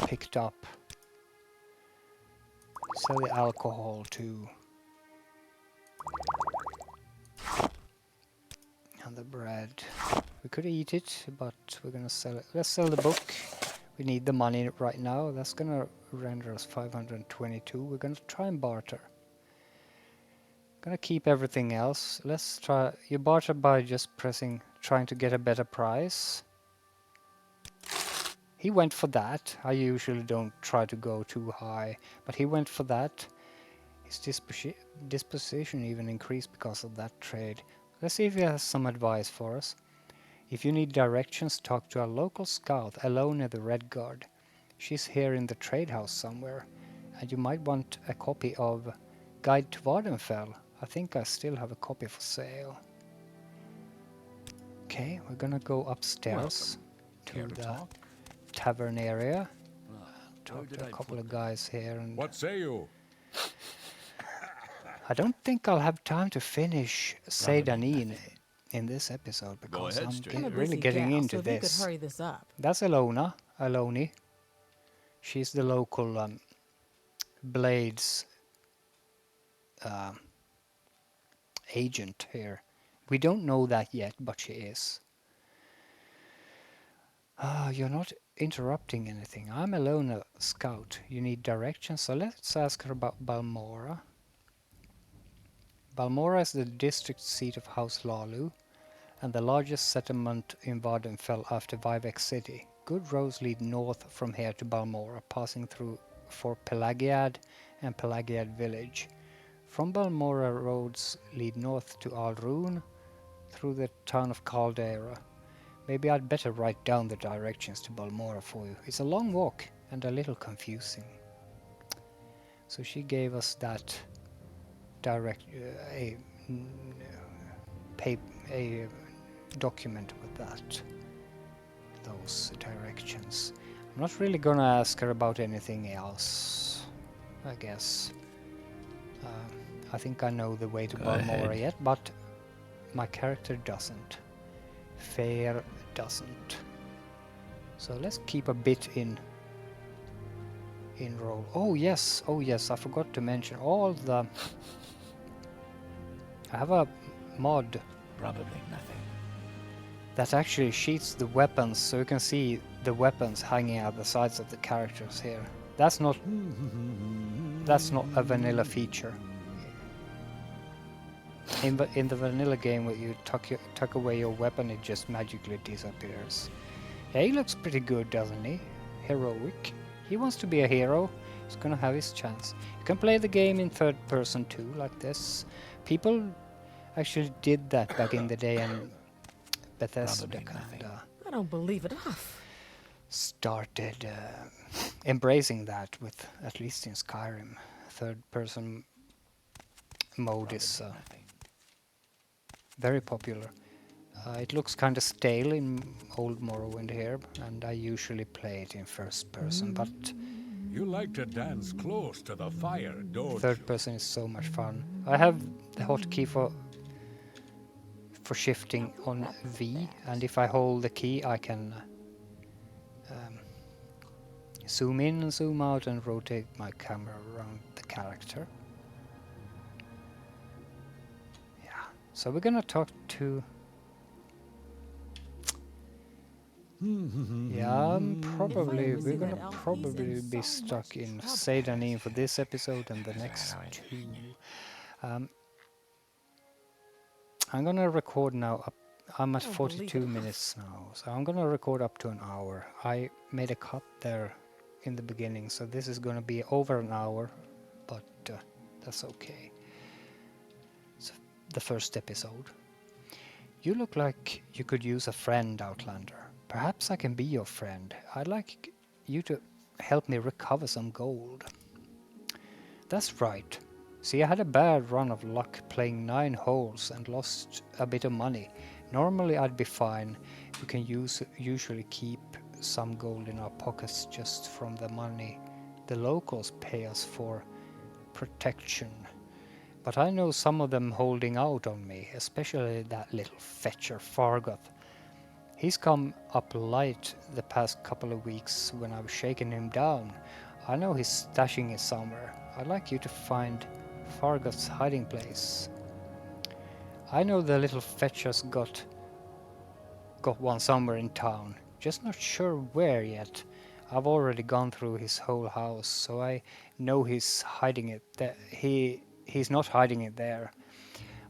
picked up. Sell the alcohol too. And the bread. We could eat it, but we're gonna sell it. Let's sell the book. We need the money right now. That's gonna render us 522. We're gonna try and barter. Gonna keep everything else. Let's try. You barter by just trying to get a better price. He went for that. I usually don't try to go too high, but he went for that. His disposition even increased because of that trade. Let's see if he has some advice for us. If you need directions, talk to a local scout, Alona the Red Guard. She's here in the trade house somewhere. And you might want a copy of Guide to Vardenfell. I think I still have a copy for sale. Okay, we're gonna go upstairs to the tavern area. Talk to a couple of guys here. And What say you? I don't think I'll have time to finish Seydanin in this episode because ahead, I'm stranger. really getting into so if you could this. hurry this up. That's Aloni. She's the local Blades agent here. We don't know that yet, but she is. You're not interrupting anything. I'm alone, a scout. You need directions, so let's ask her about Balmora. Balmora is the district seat of House Lalu and the largest settlement in Vardenfell after Vivek City. Good roads lead north from here to Balmora, passing through Fort Pelagiad and Pelagiad village. From Balmora, roads lead north to Alrune through the town of Caldera. Maybe I'd better write down the directions to Balmora for you. It's a long walk and a little confusing. So she gave us that a document with those directions. I'm not really gonna ask her about anything else, I guess. I think I know the way to Balmora yet, but my character doesn't. Fair doesn't. So let's keep a bit in roll. Oh yes, I forgot to mention all the... I have a mod Probably nothing. that actually sheets the weapons, so you can see the weapons hanging out the sides of the characters here. That's not a vanilla feature. In the vanilla game, when you tuck away your weapon, it just magically disappears. Yeah, he looks pretty good, doesn't he? Heroic. He wants to be a hero. He's gonna have his chance. You can play the game in third person too, like this. People actually did that back in the day, and Bethesda kinda I don't believe it. started embracing that with, at least in Skyrim. Third person mode is very popular. It looks kind of stale in old Morrowind here, and I usually play it in first person, but You like to dance close to the fire, don't third you? person is so much fun. I have the hotkey for shifting on V, and if I hold the key I can zoom in and zoom out and rotate my camera around the character. Yeah, so we're gonna talk to... Yeah, we're gonna probably be stuck in Seydanin for this episode and the next two. I'm gonna record now. I'm at 42 minutes now, so I'm gonna record up to an hour. I made a cut there in the beginning, so this is gonna be over an hour, but that's okay. It's the first episode. You look like you could use a friend, Outlander. Perhaps I can be your friend. I'd like you to help me recover some gold. That's right. See, I had a bad run of luck playing 9 holes and lost a bit of money. Normally I'd be fine. We can usually keep some gold in our pockets just from the money the locals pay us for protection. But I know some of them holding out on me, especially that little fetcher Fargoth. He's come up light the past couple of weeks when I was shaking him down. I know he's stashing it somewhere. I'd like you to find Fargoth's hiding place. I know the little fetcher's got got one somewhere in town. Just not sure where yet. I've already gone through his whole house, so I know he's hiding it. He's not hiding it there.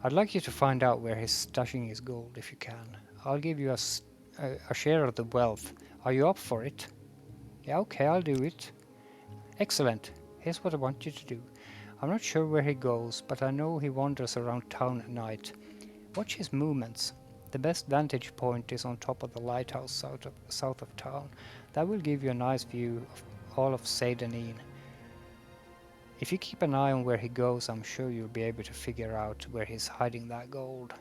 I'd like you to find out where he's stashing his gold if you can. I'll give you a share of the wealth. Are you up for it? Yeah, okay, I'll do it. Excellent. Here's what I want you to do. I'm not sure where he goes, but I know he wanders around town at night. Watch his movements. The best vantage point is on top of the lighthouse south of town. That will give you a nice view of all of Seydanin. If you keep an eye on where he goes, I'm sure you'll be able to figure out where he's hiding that gold.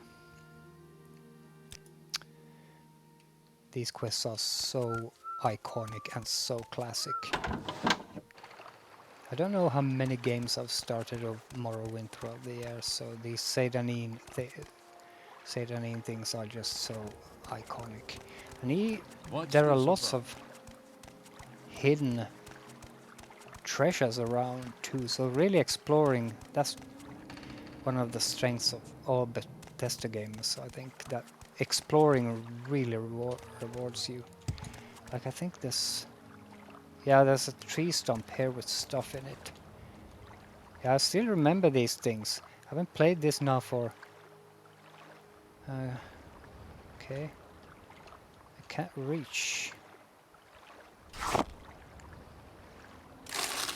These quests are so iconic and so classic. I don't know how many games I've started of Morrowind throughout the years, so these Seydanin things are just so iconic. And there are lots of hidden treasures around too, so really exploring, that's one of the strengths of all Bethesda games. I think that exploring really rewards you. Like I think there's a tree stump here with stuff in it. Yeah, I still remember these things. I haven't played this now for okay. I can't reach.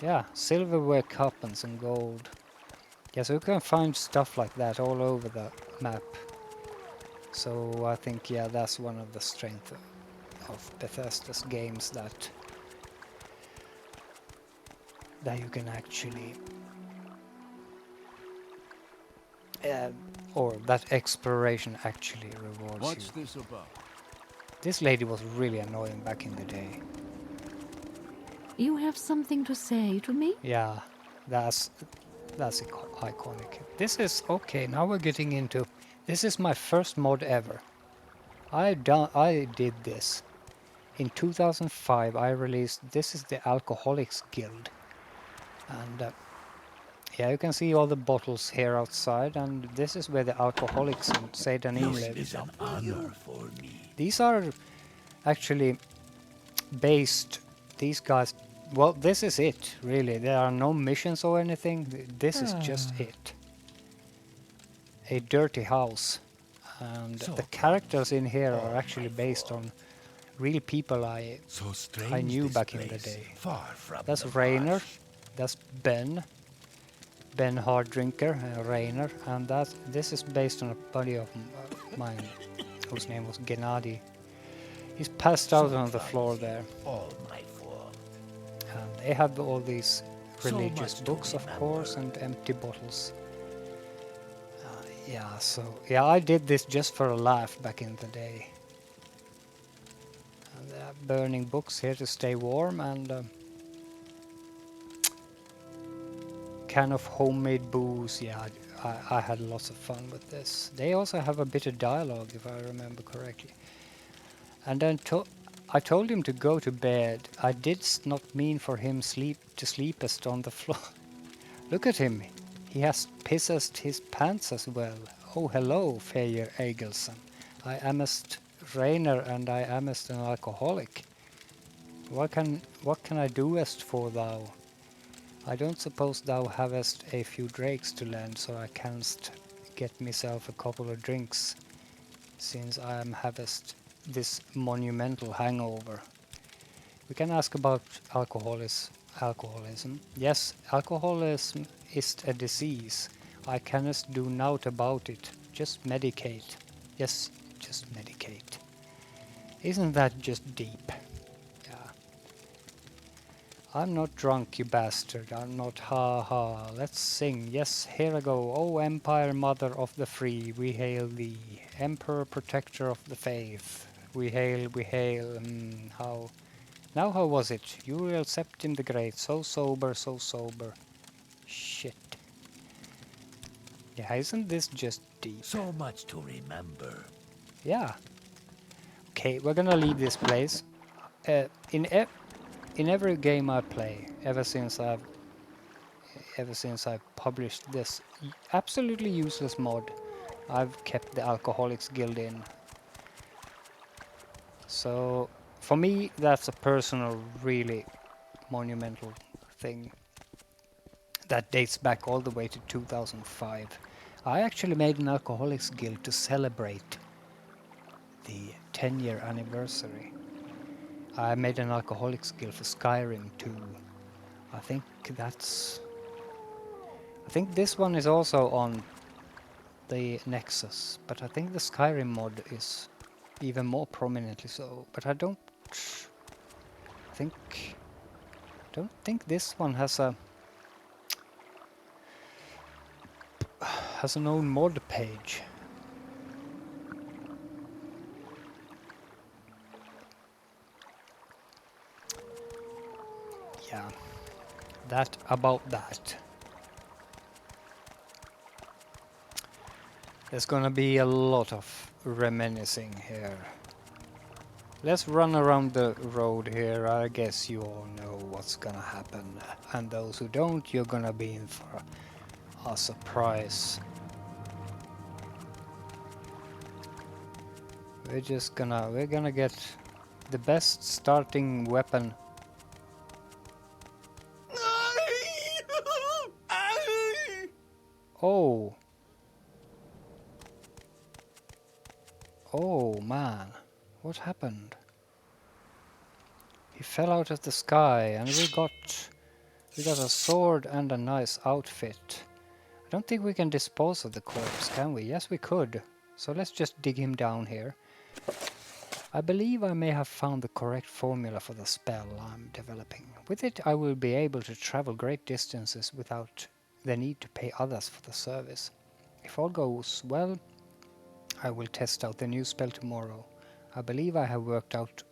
Yeah, silverware coupons and gold. Yeah, so you can find stuff like that all over the map. So I think, yeah, that's one of the strengths of Bethesda's games, that you can actually or that exploration actually rewards What's you. this about? This lady was really annoying back in the day. You have something to say to me? Yeah, that's iconic. This is okay. Now we're getting into. This is my first mod ever. I did this in 2005. I released. This is the Alcoholics Guild, and yeah, you can see all the bottles here outside, and this is where the alcoholics in Seydanin live. This is an honor for me. These are actually based. These guys. Well, this is it, really. There are no missions or anything. This is just it. A dirty house. And the characters in here are actually based on real people I knew back in the day. That's Rainer. That's Ben. Ben Harddrinker, Rainer. And this is based on a buddy of mine whose name was Gennady. He's passed out on the floor there. And they have all these religious books, of course, and empty bottles. Yeah, I did this just for a laugh back in the day. And they have burning books here to stay warm, and can of homemade booze. Yeah, I had lots of fun with this. They also have a bit of dialogue, if I remember correctly. And then I told him to go to bed. I did not mean for him to sleepest on the floor. Look at him. He has pissed his pants as well. Oh, hello, Faejir Aegilsson. I amest Rainer, and I amest an alcoholic. What can I doest for thou? I don't suppose thou havest a few drakes to lend, so I canst get myself a couple of drinks, since I am havest this monumental hangover. We can ask about alcoholism. Yes, alcoholism is a disease. I cannot do naught about it. Just medicate. Yes, just medicate. Isn't that just deep? Yeah. I'm not drunk, you bastard. I'm not, ha ha. Let's sing. Yes, here I go. O Empire, Mother of the Free, we hail thee. Emperor, Protector of the Faith. We hail, how... Now how was it? Uriel Septim the Great, so sober, so sober. Shit. Yeah, isn't this just deep? So much to remember. Yeah. Okay, we're gonna leave this place. In every game I play, ever since I published this absolutely useless mod, I've kept the Alcoholics Guild in. So for me, that's a personal, really monumental thing that dates back all the way to 2005. I actually made an Alcoholics Guild to celebrate the 10-year anniversary. I made an Alcoholics Guild for Skyrim too. I think this one is also on the Nexus, but I think the Skyrim mod is even more prominently so. But I don't think this one has an own mod page. Yeah, that about that. There's gonna be a lot of reminiscing here. Let's run around the road here. I guess you all know what's gonna happen. And those who don't, you're gonna be in for a surprise. We're gonna get the best starting weapon. Oh. Oh man, what happened? He fell out of the sky and we got a sword and a nice outfit. I don't think we can dispose of the corpse, can we? Yes, we could. So let's just dig him down here. I believe I may have found the correct formula for the spell I'm developing. With it, I will be able to travel great distances without the need to pay others for the service. If all goes well, I will test out the new spell tomorrow. I believe I have worked out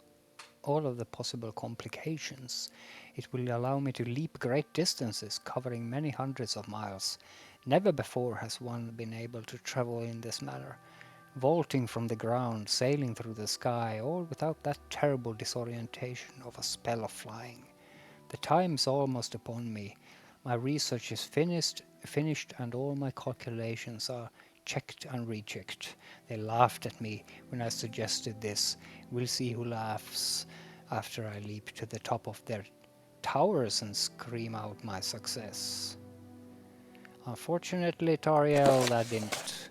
all of the possible complications. It will allow me to leap great distances, covering many hundreds of miles. Never before has one been able to travel in this manner, vaulting from the ground, sailing through the sky, all without that terrible disorientation of a spell of flying. The time is almost upon me. My research is finished and all my calculations are checked and rechecked. They laughed at me when I suggested this. We'll see who laughs after I leap to the top of their towers and scream out my success. Unfortunately, Tariel, that didn't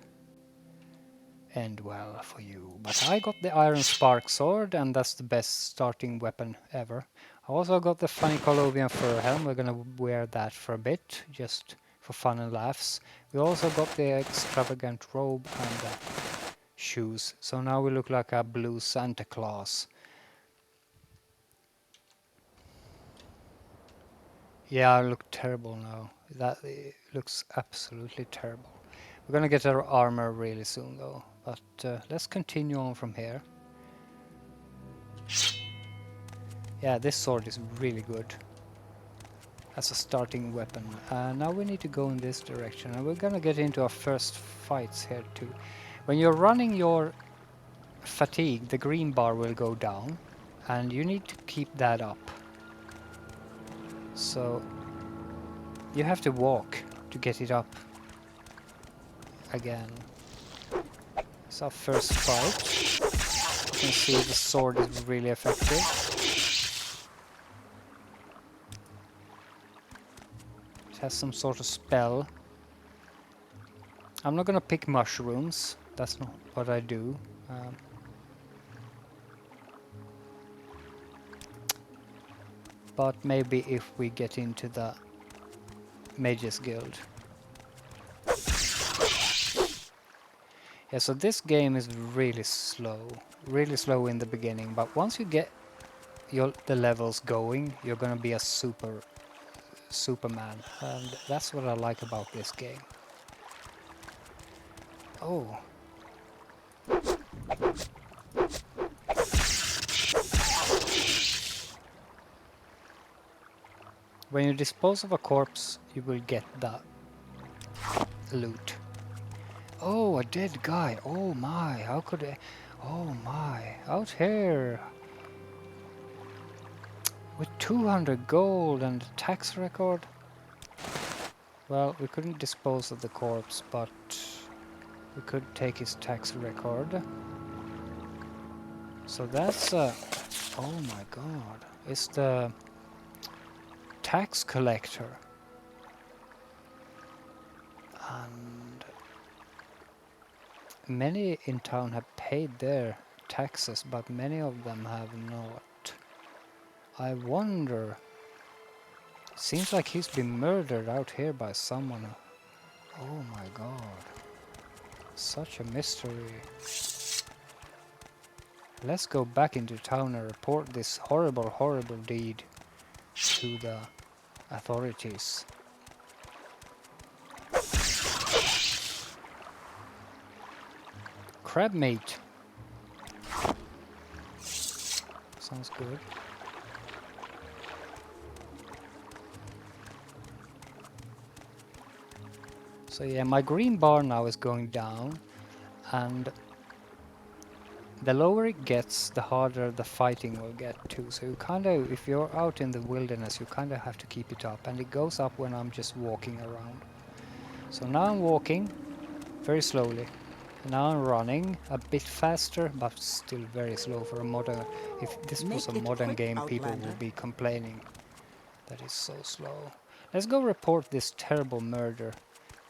end well for you. But I got the Iron Spark Sword, and that's the best starting weapon ever. I also got the funny Colovian fur helm. We're gonna wear that for a bit, just for fun and laughs. We also got the extravagant robe and the shoes. So now we look like a blue Santa Claus. Yeah, I look terrible now. That looks absolutely terrible. We're gonna get our armor really soon though, but let's continue on from here. Yeah, this sword is really good as a starting weapon. Now we need to go in this direction, and we're gonna get into our first fights here too. When you're running your fatigue, the green bar will go down, and you need to keep that up. So you have to walk to get it up again. It's our first fight. You can see the sword is really effective. It has some sort of spell. I'm not gonna pick mushrooms. That's not what I do. But maybe if we get into the Mages Guild. Yeah, so this game is really slow in the beginning, but once you get the levels going, you're gonna be a Superman, and that's what I like about this game. Oh. When you dispose of a corpse, you will get the loot. Oh, a dead guy. Oh my, how could I... Oh my, out here. With 200 gold and a tax record. Well, we couldn't dispose of the corpse, but we could take his tax record. So that's oh my god, it's the tax collector. And many in town have paid their taxes, but many of them have not. I wonder, seems like he's been murdered out here by someone. Oh my god, such a mystery. Let's go back into town and report this horrible, horrible deed to the authorities. Crab meat. Sounds good. So yeah, my green bar now is going down, and the lower it gets, the harder the fighting will get too. So you kind of, if you're out in the wilderness, you kind of have to keep it up, and it goes up when I'm just walking around. So now I'm walking very slowly. Now I'm running a bit faster, but still very slow for a modern. If this was a modern game, people would be complaining that it's so slow. Let's go report this terrible murder.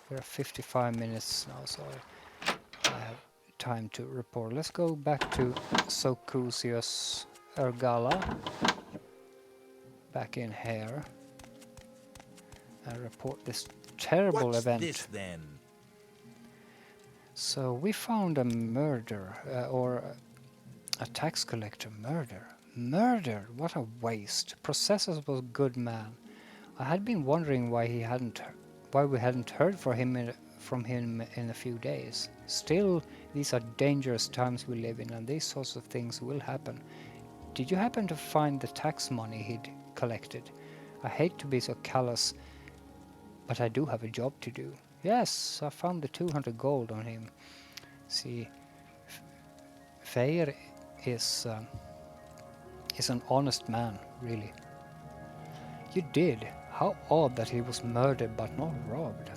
We're 55 minutes now, so I have time to report. Let's go back to Socusius Ergala, back in here, and report this terrible event. What's this then? So we found a murder, or a tax collector murder. Murder! What a waste. Processus was a good man. I had been wondering why we hadn't heard from him in a few days. Still, these are dangerous times we live in, and these sorts of things will happen. Did you happen to find the tax money he'd collected? I hate to be so callous, but I do have a job to do. Yes, I found the 200 gold on him. See, Faejir is an honest man, really. You did. How odd that he was murdered but not robbed.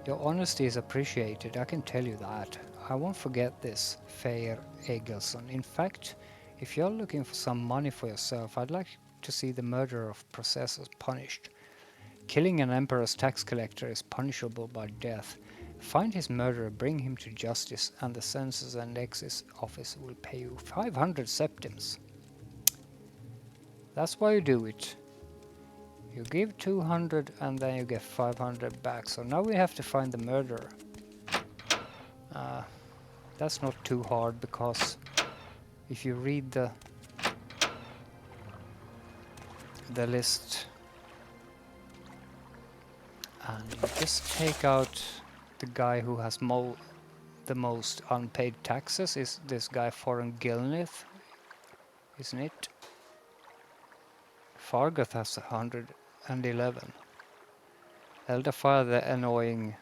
Your honesty is appreciated, I can tell you that. I won't forget this, Faejir Aegilsson. In fact, if you're looking for some money for yourself, I'd like to see the murderer of Processus punished. Killing an emperor's tax collector is punishable by death. Find his murderer, bring him to justice, and the census and excise office will pay you 500 septims. That's why you do it. You give 200 and then you get 500 back. So now we have to find the murderer. That's not too hard, because if you read the list and you just take out the guy who has the most unpaid taxes, is this guy Foreign Gilnith, isn't it? Fargoth has 111. Eldafar, the annoying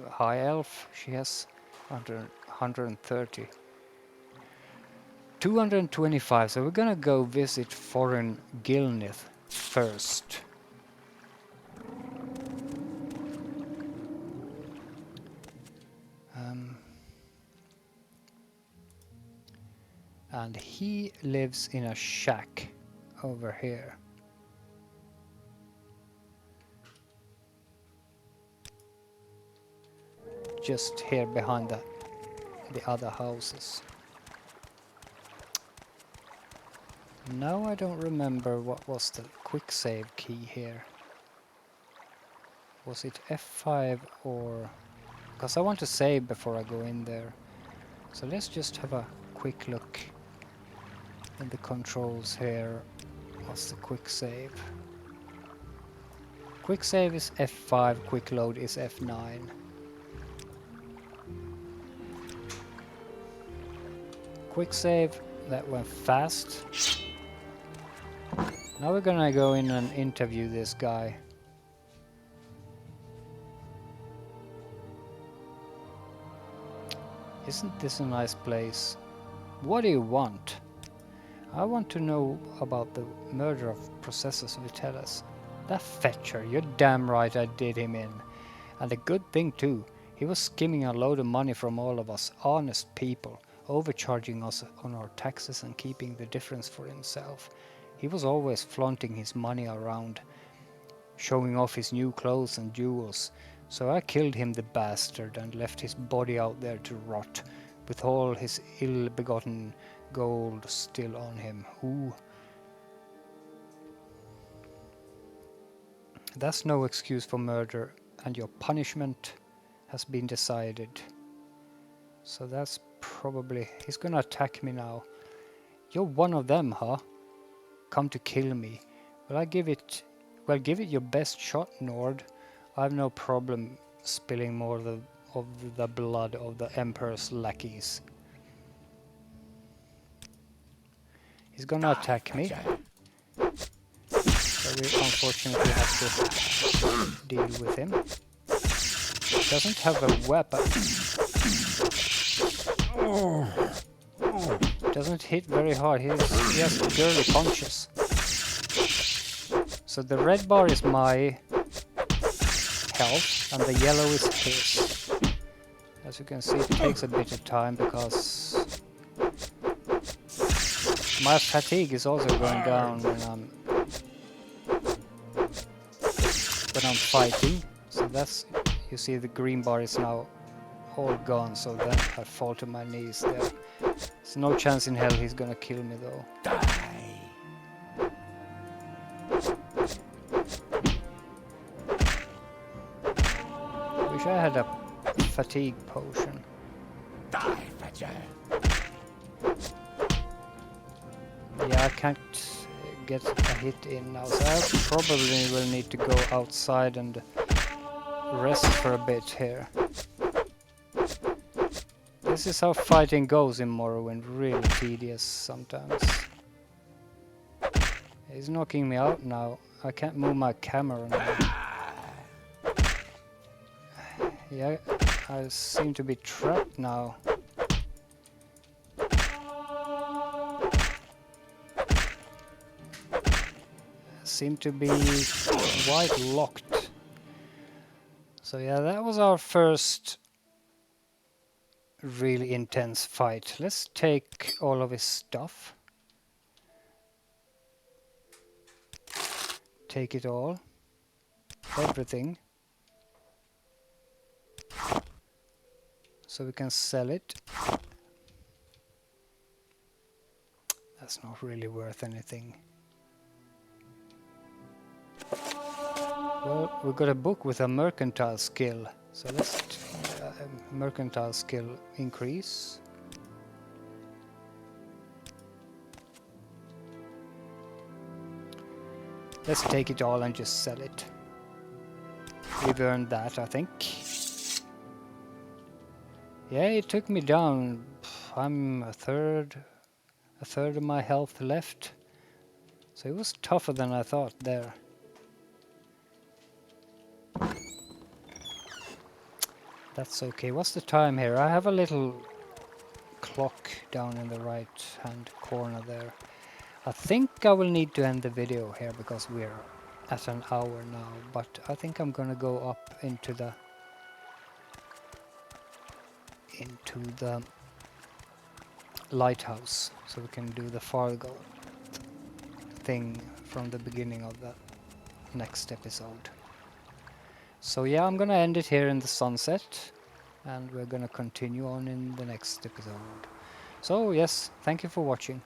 high elf, she has 130. 225, so we're gonna go visit Foreign Gilnith first. And he lives in a shack over here. Just here behind the other houses. Now I don't remember what was the quick save key here. Was it F5 or... Because I want to save before I go in there. So let's just have a quick look in the controls here. What's the quick save? Quick save is F5, quick load is F9. Quick save, that went fast. Now we're gonna go in and interview this guy. Isn't this a nice place? What do you want? I want to know about the murder of Processus Vitellis. That fetcher, you're damn right I did him in. And a good thing too. He was skimming a load of money from all of us honest people. overcharging us on our taxes and keeping the difference for himself. He was always flaunting his money around, showing off his new clothes and jewels. So I killed him, the bastard, and left his body out there to rot, with all his ill-begotten gold still on him. Ooh. That's no excuse for murder, and your punishment has been decided. So that's probably... He's gonna attack me now. You're one of them, huh? Come to kill me. Well, give it your best shot, Nord. I have no problem spilling more of the blood of the Emperor's lackeys. He's gonna attack me. So we unfortunately have to deal with him. Doesn't have a weapon. Doesn't hit very hard. He has barely punches. So the red bar is my health and the yellow is his. As you can see, it takes a bit of time because my fatigue is also going down when I'm fighting. So that's, you see the green bar is now all gone, so then I fall to my knees there. There's no chance in hell he's gonna kill me though. Wish I had a fatigue potion. Die, Faejir. Yeah, I can't get a hit in now, so I probably will need to go outside and rest for a bit here. This is how fighting goes in Morrowind, really tedious sometimes. He's knocking me out now. I can't move my camera now. Yeah, I seem to be trapped now. Seem to be quite locked. So yeah, that was our first really intense fight. Let's take all of his stuff. Take it all. Everything. So we can sell it. That's not really worth anything. Well, we got a book with a mercantile skill. So let's mercantile skill increase. Let's take it all and just sell it. We've earned that, I think. Yeah, it took me down. I'm a third of my health left. So it was tougher than I thought there. That's okay. What's the time here? I have a little clock down in the right hand corner there. I think I will need to end the video here because we're at an hour now, but I think I'm gonna go up into the lighthouse so we can do the Fargo thing from the beginning of the next episode. So yeah, I'm gonna end it here in the sunset and we're gonna continue on in the next episode. So yes, thank you for watching.